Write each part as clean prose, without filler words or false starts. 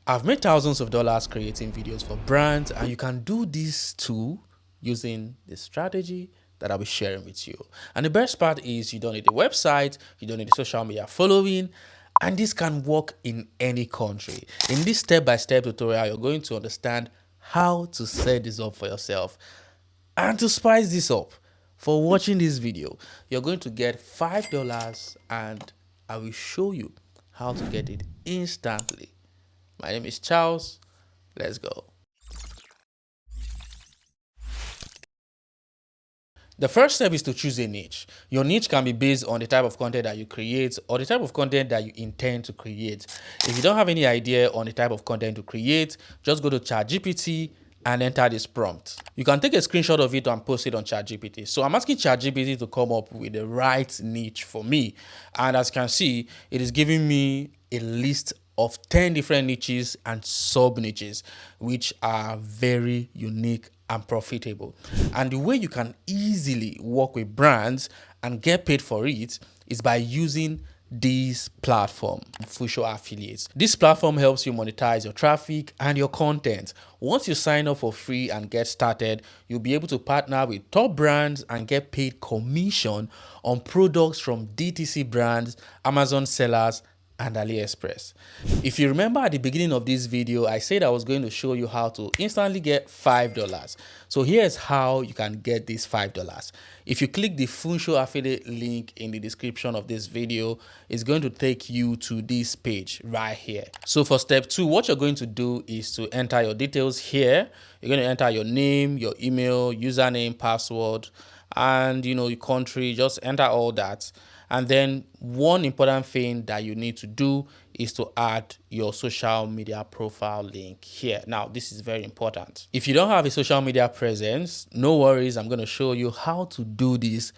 I've made thousands of dollars creating videos for brands, and you can do this too using the strategy that I'll be sharing with you. And the best part is you don't need a website, you don't need a social media following, and this can work in any country. In this step-by-step tutorial, you're going to understand how to set this up for yourself. And to spice this up, for watching this video, you're going to get $5 and I will show you how to get it instantly. My name is Charles. Let's go. The first step is to choose a niche. Your niche can be based on the type of content that you create or the type of content that you intend to create. If you don't have any idea on the type of content to create, just go to ChatGPT and enter this prompt. You can take a screenshot of it and post it on ChatGPT. So I'm asking ChatGPT to come up with the right niche for me. And as you can see, it is giving me a list of 10 different niches and sub niches, which are very unique and profitable. And the way you can easily work with brands and get paid for it is by using this platform, FOSHO Affiliates. This platform helps you monetize your traffic and your content. Once you sign up for free and get started, you'll be able to partner with top brands and get paid commission on products from DTC brands, Amazon sellers, and AliExpress. If you remember at the beginning of this video, I said I was going to show you how to instantly get $5. So here's how you can get this $5. If you click the FOSHO affiliate link in the description of this video, it's going to take you to this page right here. So for step 2, what you're going to do is to enter your details here. You're going to enter your name, your email, username, password, and your country. Just enter all that. And then one important thing that you need to do is to add your social media profile link here. Now, this is very important. If you don't have a social media presence, no worries. I'm going to show you how to do this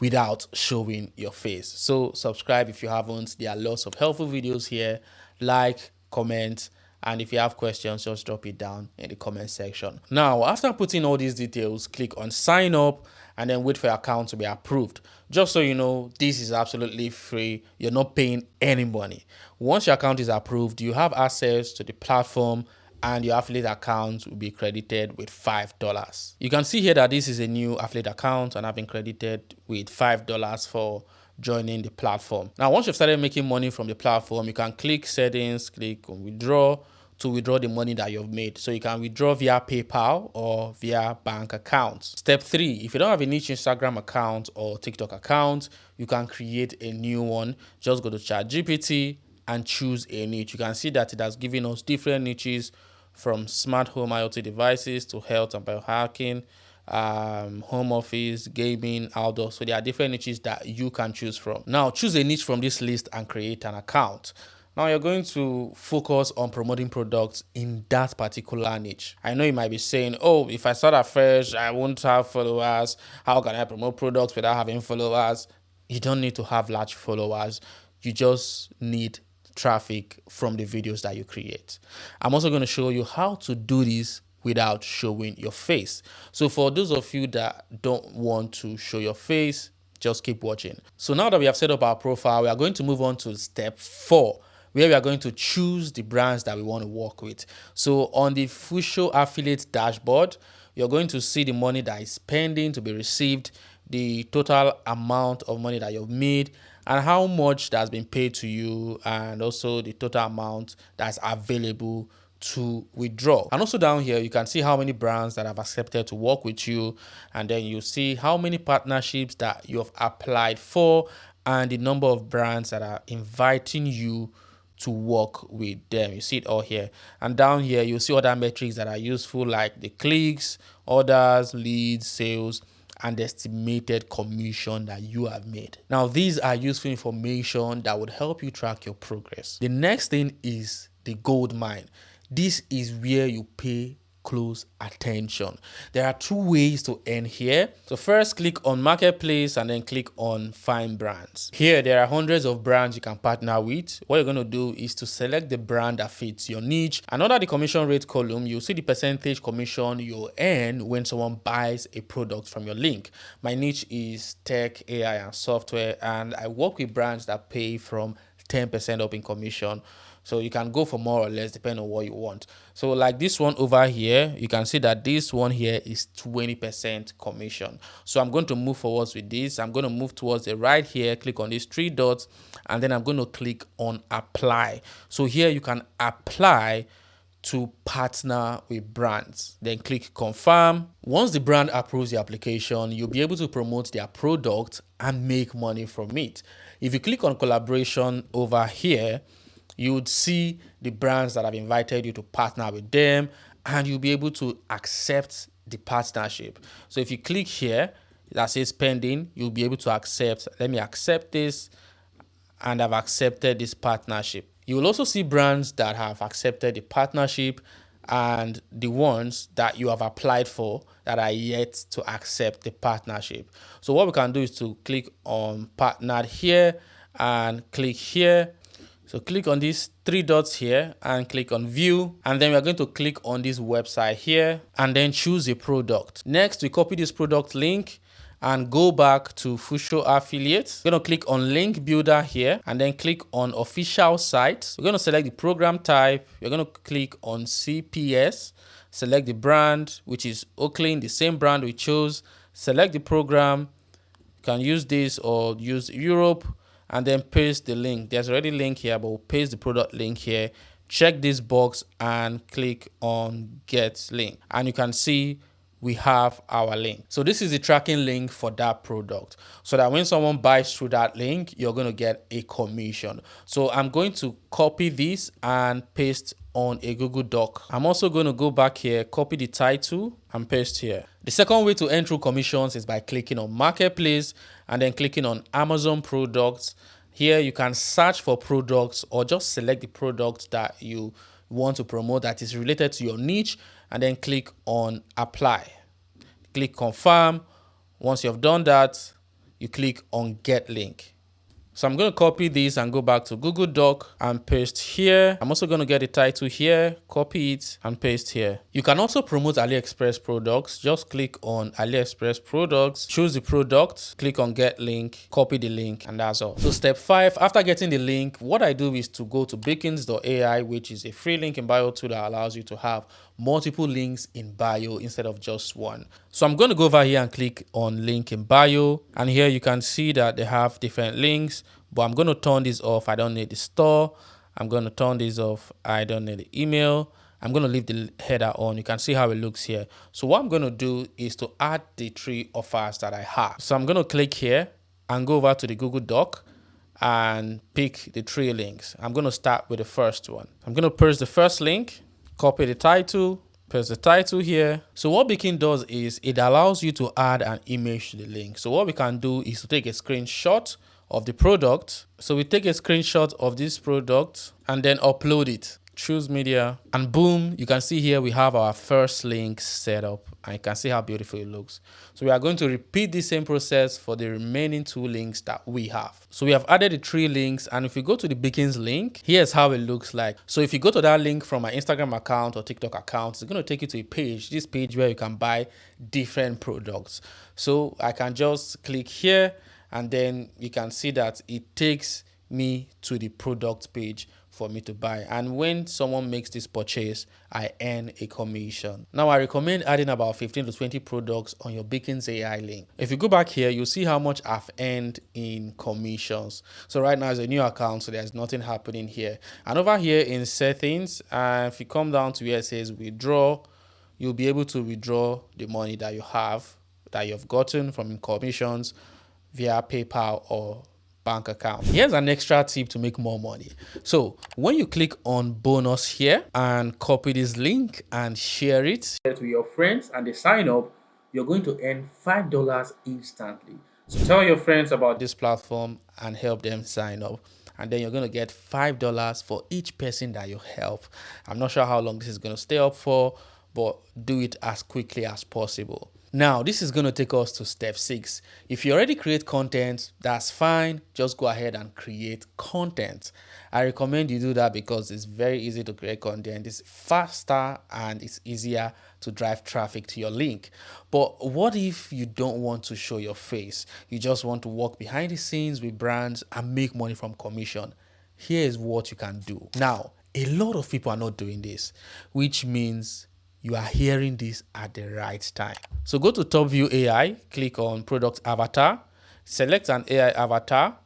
without showing your face. So subscribe if you haven't. There are lots of helpful videos here. Like, comment, and if you have questions, just drop it down in the comment section. Now, after putting all these details, click on sign up and then wait for your account to be approved. Just so you know, this is absolutely free. You're not paying any money. Once your account is approved, you have access to the platform and your affiliate account will be credited with $5. You can see here that this is a new affiliate account and I've been credited with $5 for joining the platform. Now, once you've started making money from the platform, you can click settings, click on withdraw to withdraw the money that you've made. So you can withdraw via PayPal or via bank accounts. Step 3, if you don't have a niche Instagram account or TikTok account, you can create a new one. Just go to ChatGPT and choose a niche. You can see that it has given us different niches from smart home IoT devices to health and biohacking, home office, gaming, outdoor. So there are different niches that you can choose from. Now choose a niche from this list and create an account. Now you're going to focus on promoting products in that particular niche. I know you might be saying, oh, if I start afresh, I won't have followers. How can I promote products without having followers? You don't need to have large followers. You just need traffic from the videos that you create. I'm also going to show you how to do this without showing your face. So for those of you that don't want to show your face, just keep watching. So now that we have set up our profile, we are going to move on to step 4, where we are going to choose the brands that we want to work with. So on the FOSHO affiliate dashboard, you're going to see the money that is pending to be received, the total amount of money that you've made, and how much that's been paid to you, and also the total amount that's available to withdraw. And also down here, you can see how many brands that have accepted to work with you, and then you see how many partnerships that you have applied for and the number of brands that are inviting you to work with them. You see it all here. And down here, you'll see other metrics that are useful, like the clicks, orders, leads, sales, and the estimated commission that you have made. Now, these are useful information that would help you track your progress. The next thing is the gold mine. This is where you pay close attention. There are 2 ways to earn here. So first, click on marketplace and then click on find brands. Here there are hundreds of brands you can partner with. What you're going to do is to select the brand that fits your niche, and under the commission rate column, you'll see the percentage commission you earn when someone buys a product from your link. My niche is tech, AI, and software, and I work with brands that pay from 10% up in commission. So you can go for more or less depending on what you want. So like this one over here, you can see that this one here is 20% commission. So I'm going to move forwards with this. I'm going to move towards the right here, click on these three dots, and then I'm going to click on apply. So here you can apply to partner with brands. Then click confirm. Once the brand approves the application, you'll be able to promote their product and make money from it. If you click on collaboration over here, you would see the brands that have invited you to partner with them, and you'll be able to accept the partnership. So if you click here that says pending, you'll be able to accept. Let me accept this, and I've accepted this partnership. You will also see brands that have accepted the partnership and the ones that you have applied for that are yet to accept the partnership. So what we can do is to click on partnered here and click here. So click on these three dots here and click on view, and then we are going to click on this website here and then choose a product. Next, we copy this product link and go back to FOSHO affiliates. We're going to click on link builder here and then click on official site. We're going to select the program type. We're going to click on CPS, select the brand, which is Oakland, the same brand we chose. Select the program. You can use this or use Europe, and then paste the link. There's already a link here, but we'll paste the product link here. Check this box and click on get link, and you can see we have our link. So this is the tracking link for that product, so that when someone buys through that link, you're going to get a commission. So I'm going to copy this and paste on a Google Doc. I'm also going to go back here, copy the title and paste here. The second way to earn through commissions is by clicking on Marketplace and then clicking on Amazon products. Here you can search for products or just select the product that you want to promote that is related to your niche, and then click on apply. Click confirm. Once you've done that, you click on get link. So I'm going to copy this and go back to Google Doc and paste here. I'm also going to get the title here, copy it and paste here. You can also promote AliExpress products. Just click on AliExpress products, choose the product, click on get link, copy the link, and that's all. So step 5, after getting the link, what I do is to go to beacons.ai, which is a free link in bio tool that allows you to have multiple links in bio instead of just one. So I'm going to go over here and click on link in bio, and here you can see that they have different links, but I'm going to turn this off. I don't need the store. I'm going to turn this off. I don't need the email. I'm going to leave the header on. You can see how it looks here. So what I'm going to do is to add the 3 offers that I have. So I'm going to click here and go over to the Google Doc and pick the 3 links. I'm going to start with the first one. I'm going to paste the first link, copy the title, paste the title here. So what Beacon does is it allows you to add an image to the link. So what we can do is to take a screenshot of the product. So we take a screenshot of this product and then upload it. Choose media, and boom, you can see here we have our first link set up, and you can see how beautiful it looks. So we are going to repeat the same process for the remaining 2 links that we have. So we have added the 3 links, and if we go to the Beacons link, here's how it looks like. So if you go to that link from my Instagram account or TikTok account, it's going to take you to a page, this page where you can buy different products. So I can just click here, and then you can see that it takes me to the product page for me to buy, and when someone makes this purchase, I earn a commission. Now I recommend adding about 15 to 20 products on your Beacons AI link. If you go back here, you'll see how much I've earned in commissions. So right now it's a new account, so there's nothing happening here. And over here in settings, if you come down to where it says withdraw, you'll be able to withdraw the money that you've gotten from commissions via PayPal or bank account. Here's an extra tip to make more money. So when you click on bonus here and copy this link and share it to your friends and they sign up, you're going to earn $5 instantly. So tell your friends about this platform and help them sign up, and then you're going to get $5 for each person that you help. I'm not sure how long this is going to stay up for, but do it as quickly as possible. Now, this is going to take us to step 6. If you already create content, that's fine. Just go ahead and create content. I recommend you do that because it's very easy to create content. It's faster and it's easier to drive traffic to your link. But what if you don't want to show your face? You just want to work behind the scenes with brands and make money from commission? here is what you can do. Now, a lot of people are not doing this, which means you are hearing this at the right time. So go to top view AI, click on product avatar, select an AI avatar,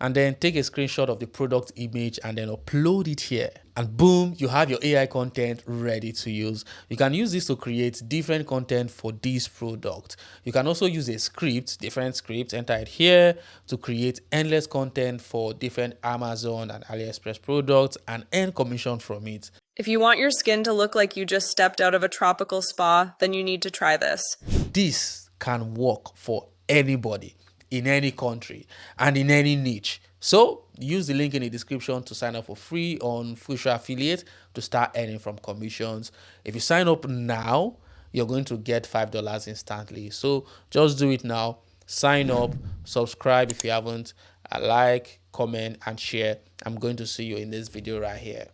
and then take a screenshot of the product image and then upload it here. And boom, you have your AI content ready to use. You can use this to create different content for this product. You can also use a script, different scripts, enter it here to create endless content for different Amazon and AliExpress products and earn commission from it. If you want your skin to look like you just stepped out of a tropical spa, then you need to try this. This can work for anybody in any country and in any niche. So use the link in the description to sign up for free on FOSHO affiliate to start earning from commissions. If you sign up now, you're going to get $5 instantly. So just do it now. Sign up, subscribe if you haven't, like, comment, and share. I'm going to see you in this video right here.